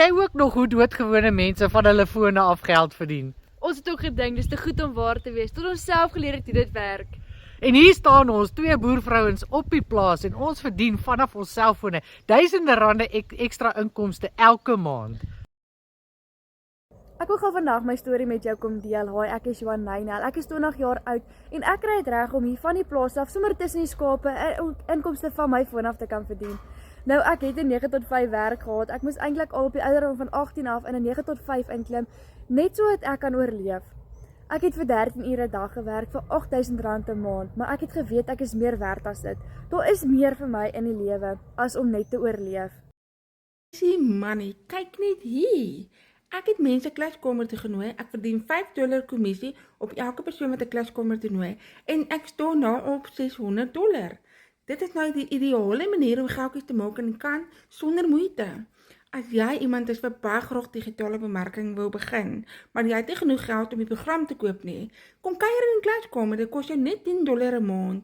jy ook nog hoe doodgewone mense van hulle fone af geld verdien? Ons het ook gedink, dis te goed om waar te wees, tot ons self geleer het hoe dit werk. En hier staan ons, 2 boervrouens op die plaas en ons verdien vanaf ons selfone duisende rande ekstra inkomste elke maand. Ek wil gou vandag my storie met jou kom deel. Hi, ek is Johan Nynel. Ek is 20 jaar oud en ek kry dit reg om hier van die plaas af sommer tussen die skape inkomste van my foon af te kan verdien. Nou ek het 'n 9 tot 5 werk gehad. Ek moes eintlik al op die ouderdom van 18 af in 'n 9 tot 5 inklim, net sodat ek kan oorleef. Ek het vir 13 ure 'n dag gewerk vir R8000 'n maand, maar ek het geweet ek is meer werd as dit. Daar is meer vir my in die lewe as om net te oorleef. Sien manie, kyk net hier. Ek het mense klaskamer toe genooi. Ek verdien $5 kommissie op elke persoon wat 'n klaskamer toe nooi en ek staan nou op $600. Dit is nou die ideale manier om geldjies te maak aan die kant sonder moeite. As jy iemand is wat baie graag digitale bemarking wil begin, maar jy het nie genoeg geld om die program te koop nie, kom kuier in die klaskamer, dit kos jou net $10 'n maand.